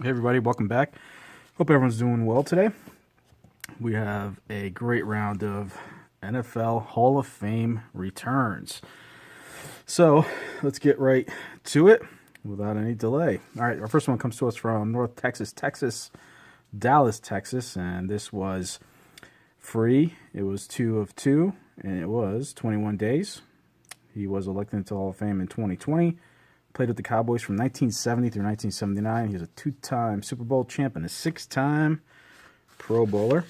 Hey everybody, welcome back. Hope everyone's doing well today. We have a great round of NFL Hall of Fame returns. So let's get right to it without any delay. All right, our first one comes to us from North Texas, Dallas, Texas, and this was free. It was 2 of 2, and it was 21 days. He was elected into the Hall of Fame in 2020. Played with the Cowboys from 1970 through 1979. He was a 2-time Super Bowl champ and a 6-time Pro Bowler.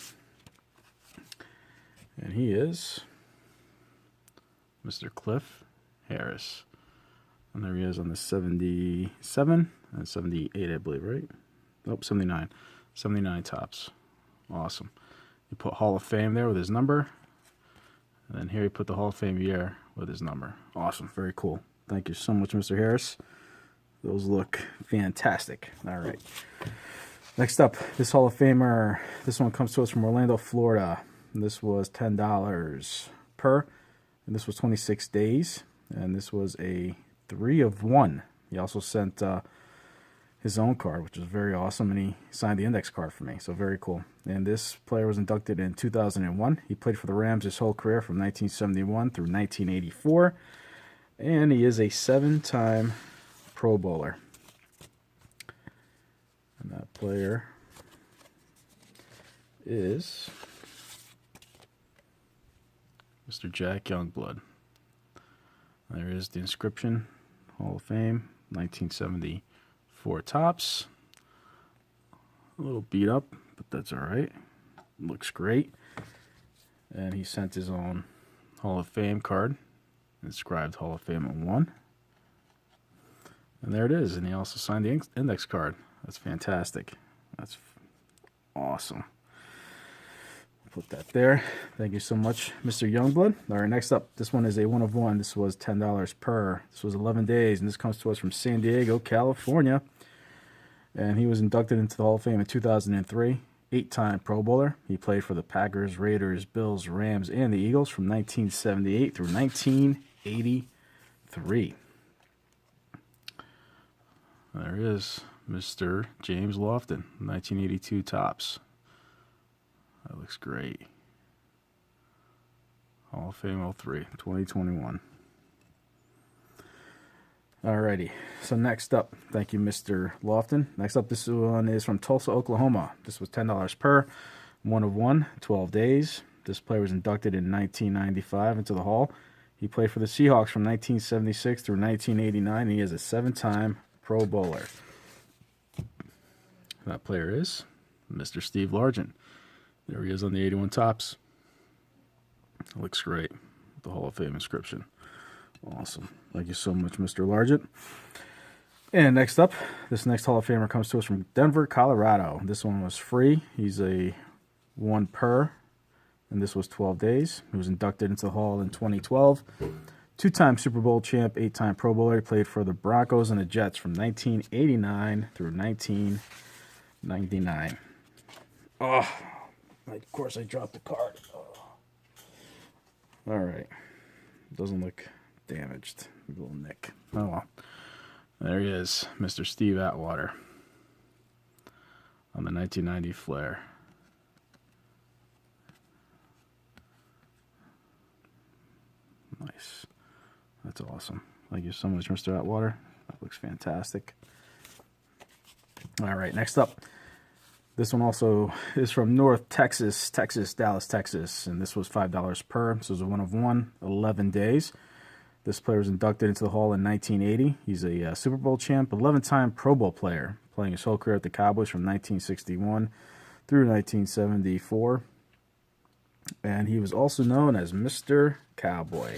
And he is Mr. Cliff Harris. And there he is on the 77 and 78, I believe, right? Nope, 79. 79 tops. Awesome. He put Hall of Fame there with his number. And then here he put the Hall of Fame year with his number. Awesome. Very cool. Thank you so much, Mr. Harris. Those look fantastic. All right. Next up, this Hall of Famer. This one comes to us from Orlando, Florida. And this was $10 per. And this was 26 days. And this was a 3 of 1. He also sent his own card, which was very awesome. And he signed the index card for me. So very cool. And this player was inducted in 2001. He played for the Rams his whole career from 1971 through 1984. And he is a 7-time Pro Bowler. And that player is Mr. Jack Youngblood. There is the inscription, Hall of Fame, 1974 tops. A little beat up, but that's all right. Looks great. And he sent his own Hall of Fame card. Inscribed Hall of Fame on 1. And there it is. And he also signed the index card. That's fantastic. That's awesome. Put that there. Thank you so much, Mr. Youngblood. All right, next up, this one is a 1 of 1. This was $10 per. This was 11 days, and this comes to us from San Diego, California. And he was inducted into the Hall of Fame in 2003. 8-time Pro Bowler. He played for the Packers, Raiders, Bills, Rams, and the Eagles from 1978 through 1983. There is Mr. James Lofton, 1982 tops. That looks great. Hall of Fame 03, 2021. Alrighty, so next up, thank you, Mr. Lofton. Next up, this one is from Tulsa, Oklahoma. This was $10 per, 1 of 1, 12 days. This player was inducted in 1995 into the Hall. He played for the Seahawks from 1976 through 1989. And he is a 7-time Pro Bowler. That player is Mr. Steve Largent. There he is on the 81 tops. Looks great. The Hall of Fame inscription. Awesome. Thank you so much, Mr. Largent. And next up, this next Hall of Famer comes to us from Denver, Colorado. This one was free. He's a 1 per, and this was 12 days. He was inducted into the Hall in 2012. 2-time Super Bowl champ, 8-time Pro Bowler. He played for the Broncos and the Jets from 1989 through 1999. Oh, of course I dropped the card. Oh. All right. Doesn't look damaged. A little nick. Oh well. There he is, Mr. Steve Atwater on the 1990 Flair. Nice. That's awesome. Thank you so much, Mr. Atwater. That looks fantastic. All right, next up. This one also is from North Texas, Dallas, Texas. And this was $5 per. This was a 1 of 1, 11 days. This player was inducted into the Hall in 1980. He's a Super Bowl champ, 11-time Pro Bowl player, playing his whole career at the Cowboys from 1961 through 1974. And he was also known as Mr. Cowboy.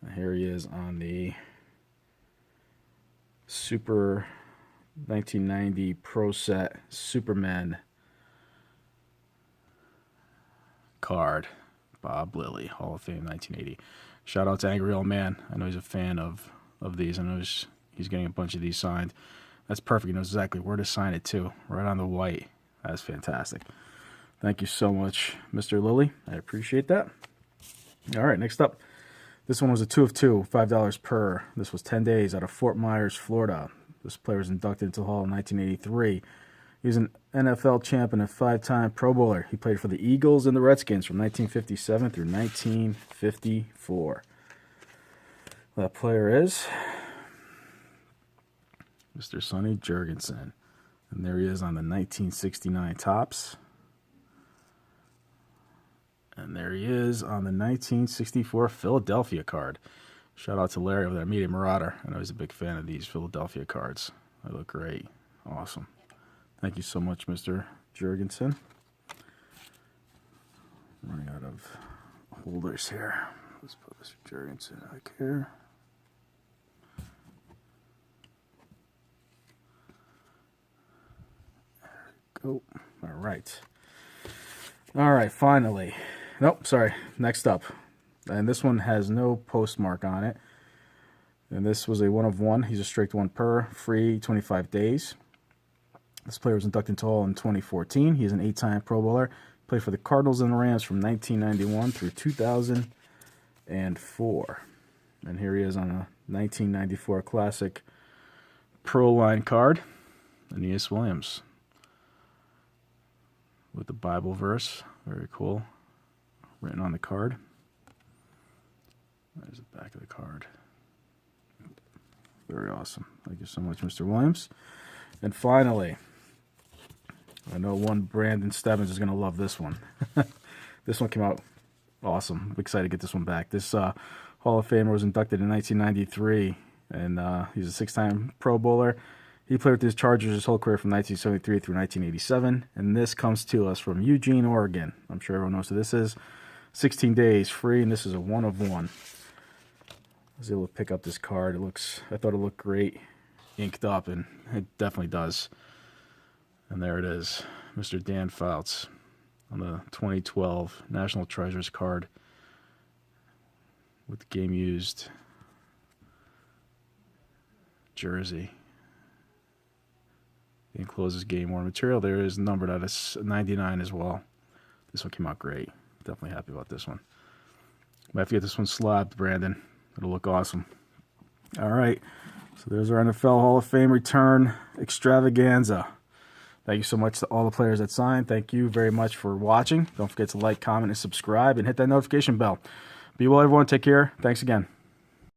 And here he is on the Super 1990 Pro Set Superman card. Bob Lilly, Hall of Fame, 1980. Shout out to Angry Old Man. I know he's a fan of these. I know he's getting a bunch of these signed. That's perfect. He knows exactly where to sign it too. Right on the white. That's fantastic. Thank you so much, Mr. Lilly. I appreciate that. All right, next up. This one was a 2 of 2, $5 per. This was 10 days out of Fort Myers, Florida. This player was inducted into the Hall in 1983. He was an NFL champ and a 5-time Pro Bowler. He played for the Eagles and the Redskins from 1957 through 1954. That player is Mr. Sonny Jurgensen. And there he is on the 1969 Topps. And there he is on the 1964 Philadelphia card. Shout out to Larry over there, Media Marauder. I know he's a big fan of these Philadelphia cards. They look great. Awesome. Thank you so much, Mr. Jurgensen. Running out of holders here. Let's put Mr. Jurgensen back here. There we go. All right. All right, finally. Nope, sorry. Next up. And this one has no postmark on it. And this was a 1 of 1. He's a straight 1 per, free 25 days. This player was inducted into Hall in 2014. He is an 8-time Pro Bowler. Played for the Cardinals and the Rams from 1991 through 2004. And here he is on a 1994 Classic Pro Line card. Aeneas Williams. With the Bible verse. Very cool. Written on the card. There's the back of the card. Very awesome. Thank you so much, Mr. Williams. And finally, I know one Brandon Stebbins is going to love this one. This one came out awesome. I'm excited to get this one back. This Hall of Famer was inducted in 1993, and he's a 6-time Pro Bowler. He played with his Chargers his whole career from 1973 through 1987, and this comes to us from Eugene, Oregon. I'm sure everyone knows who this is. 16 days free, and this is a 1 of 1. I was able to pick up this card. I thought it looked great, inked up, and it definitely does. And there it is, Mr. Dan Fouts on the 2012 National Treasures card with the game used jersey. The encloses game worn material. There is numbered at a 99 as well. This one came out great. Definitely happy about this one. Might have to get this one slabbed, Brandon. It'll look awesome. All right. So there's our NFL Hall of Fame return extravaganza. Thank you so much to all the players that signed. Thank you very much for watching. Don't forget to like, comment, and subscribe, and hit that notification bell. Be well, everyone. Take care. Thanks again.